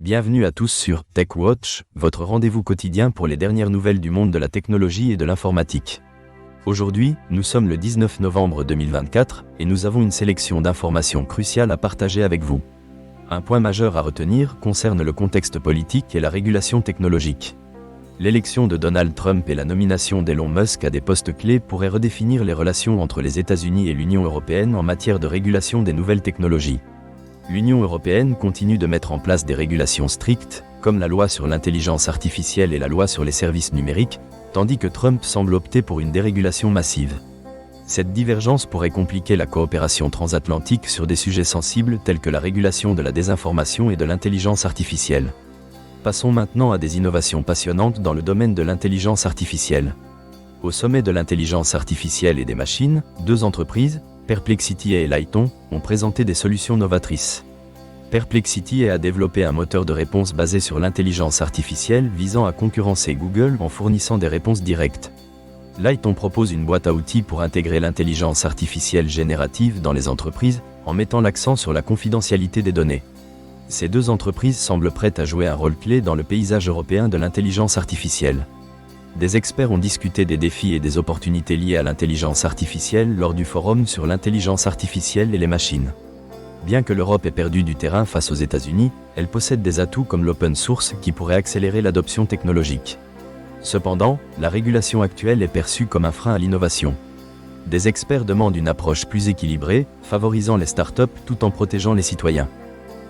Bienvenue à tous sur TechWatch, votre rendez-vous quotidien pour les dernières nouvelles du monde de la technologie et de l'informatique. Aujourd'hui, nous sommes le 19 novembre 2024 et nous avons une sélection d'informations cruciales à partager avec vous. Un point majeur à retenir concerne le contexte politique et la régulation technologique. L'élection de Donald Trump et la nomination d'Elon Musk à des postes clés pourraient redéfinir les relations entre les États-Unis et l'Union européenne en matière de régulation des nouvelles technologies. L'Union européenne continue de mettre en place des régulations strictes, comme la loi sur l'intelligence artificielle et la loi sur les services numériques, tandis que Trump semble opter pour une dérégulation massive. Cette divergence pourrait compliquer la coopération transatlantique sur des sujets sensibles tels que la régulation de la désinformation et de l'intelligence artificielle. Passons maintenant à des innovations passionnantes dans le domaine de l'intelligence artificielle. Au sommet de l'intelligence artificielle et des machines, deux entreprises, Perplexity et Lighton, ont présenté des solutions novatrices. Perplexity a développé un moteur de réponse basé sur l'intelligence artificielle visant à concurrencer Google en fournissant des réponses directes. Lighton propose une boîte à outils pour intégrer l'intelligence artificielle générative dans les entreprises, en mettant l'accent sur la confidentialité des données. Ces deux entreprises semblent prêtes à jouer un rôle clé dans le paysage européen de l'intelligence artificielle. Des experts ont discuté des défis et des opportunités liées à l'intelligence artificielle lors du forum sur l'intelligence artificielle et les machines. Bien que l'Europe ait perdu du terrain face aux États-Unis, elle possède des atouts comme l'open source qui pourraient accélérer l'adoption technologique. Cependant, la régulation actuelle est perçue comme un frein à l'innovation. Des experts demandent une approche plus équilibrée, favorisant les startups tout en protégeant les citoyens.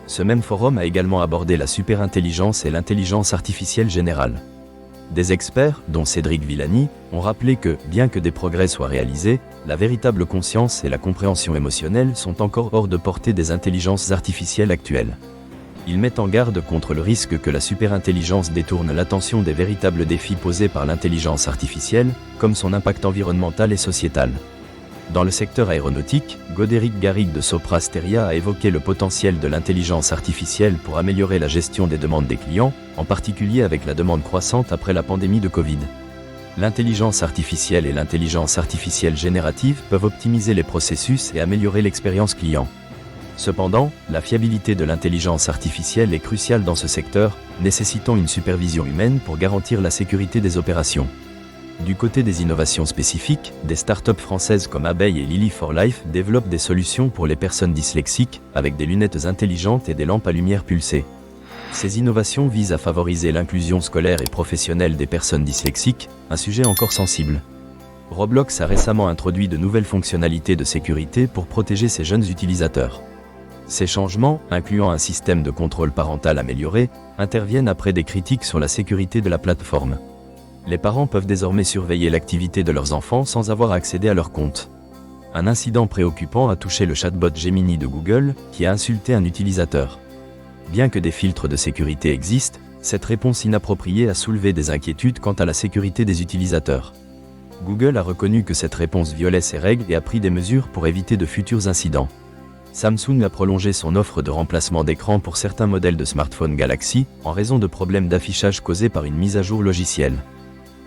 Ce même forum a également abordé la superintelligence et l'intelligence artificielle générale. Des experts, dont Cédric Villani, ont rappelé que, bien que des progrès soient réalisés, la véritable conscience et la compréhension émotionnelle sont encore hors de portée des intelligences artificielles actuelles. Ils mettent en garde contre le risque que la superintelligence détourne l'attention des véritables défis posés par l'intelligence artificielle, comme son impact environnemental et sociétal. Dans le secteur aéronautique, Godéric Garrigue de Sopra Steria a évoqué le potentiel de l'intelligence artificielle pour améliorer la gestion des demandes des clients, en particulier avec la demande croissante après la pandémie de Covid. L'intelligence artificielle et l'intelligence artificielle générative peuvent optimiser les processus et améliorer l'expérience client. Cependant, la fiabilité de l'intelligence artificielle est cruciale dans ce secteur, nécessitant une supervision humaine pour garantir la sécurité des opérations. Du côté des innovations spécifiques, des startups françaises comme Abeille et Lily for Life développent des solutions pour les personnes dyslexiques, avec des lunettes intelligentes et des lampes à lumière pulsée. Ces innovations visent à favoriser l'inclusion scolaire et professionnelle des personnes dyslexiques, un sujet encore sensible. Roblox a récemment introduit de nouvelles fonctionnalités de sécurité pour protéger ses jeunes utilisateurs. Ces changements, incluant un système de contrôle parental amélioré, interviennent après des critiques sur la sécurité de la plateforme. Les parents peuvent désormais surveiller l'activité de leurs enfants sans avoir accédé à leur compte. Un incident préoccupant a touché le chatbot Gemini de Google, qui a insulté un utilisateur. Bien que des filtres de sécurité existent, cette réponse inappropriée a soulevé des inquiétudes quant à la sécurité des utilisateurs. Google a reconnu que cette réponse violait ses règles et a pris des mesures pour éviter de futurs incidents. Samsung a prolongé son offre de remplacement d'écran pour certains modèles de smartphones Galaxy, en raison de problèmes d'affichage causés par une mise à jour logicielle.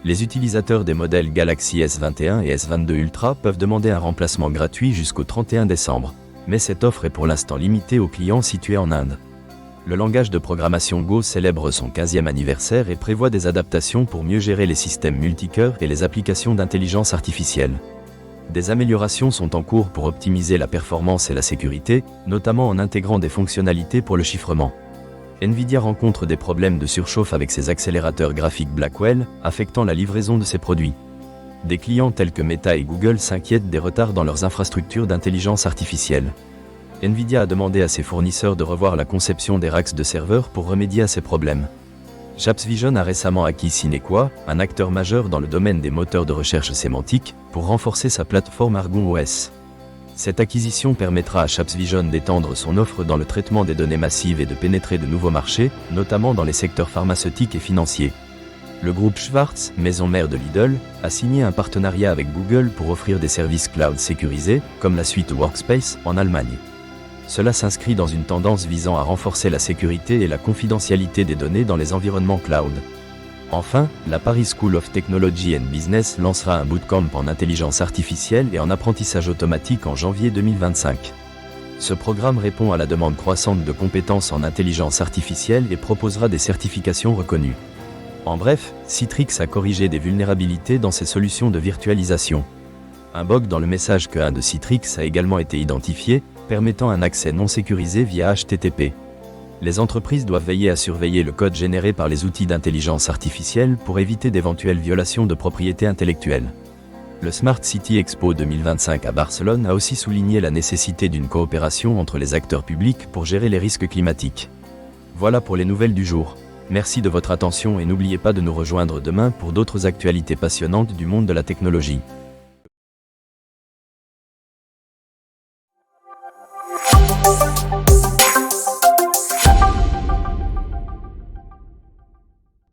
Les utilisateurs des modèles Galaxy S21 et S22 Ultra peuvent demander un remplacement gratuit jusqu'au 31 décembre, mais cette offre est pour l'instant limitée aux clients situés en Inde. Le langage de programmation Go célèbre son 15e anniversaire et prévoit des adaptations pour mieux gérer les systèmes multicœurs et les applications d'intelligence artificielle. Des améliorations sont en cours pour optimiser la performance et la sécurité, notamment en intégrant des fonctionnalités pour le chiffrement. Nvidia rencontre des problèmes de surchauffe avec ses accélérateurs graphiques Blackwell, affectant la livraison de ses produits. Des clients tels que Meta et Google s'inquiètent des retards dans leurs infrastructures d'intelligence artificielle. Nvidia a demandé à ses fournisseurs de revoir la conception des racks de serveurs pour remédier à ces problèmes. Chapsvision a récemment acquis Sinequa, un acteur majeur dans le domaine des moteurs de recherche sémantique, pour renforcer sa plateforme Argon OS. Cette acquisition permettra à Chapsvision d'étendre son offre dans le traitement des données massives et de pénétrer de nouveaux marchés, notamment dans les secteurs pharmaceutiques et financiers. Le groupe Schwarz, maison mère de Lidl, a signé un partenariat avec Google pour offrir des services cloud sécurisés, comme la suite Workspace, en Allemagne. Cela s'inscrit dans une tendance visant à renforcer la sécurité et la confidentialité des données dans les environnements cloud. Enfin, la Paris School of Technology and Business lancera un bootcamp en intelligence artificielle et en apprentissage automatique en janvier 2025. Ce programme répond à la demande croissante de compétences en intelligence artificielle et proposera des certifications reconnues. En bref, Citrix a corrigé des vulnérabilités dans ses solutions de virtualisation. Un bug dans le message Q1 de Citrix a également été identifié, permettant un accès non sécurisé via HTTP. Les entreprises doivent veiller à surveiller le code généré par les outils d'intelligence artificielle pour éviter d'éventuelles violations de propriété intellectuelle. Le Smart City Expo 2025 à Barcelone a aussi souligné la nécessité d'une coopération entre les acteurs publics pour gérer les risques climatiques. Voilà pour les nouvelles du jour. Merci de votre attention et n'oubliez pas de nous rejoindre demain pour d'autres actualités passionnantes du monde de la technologie.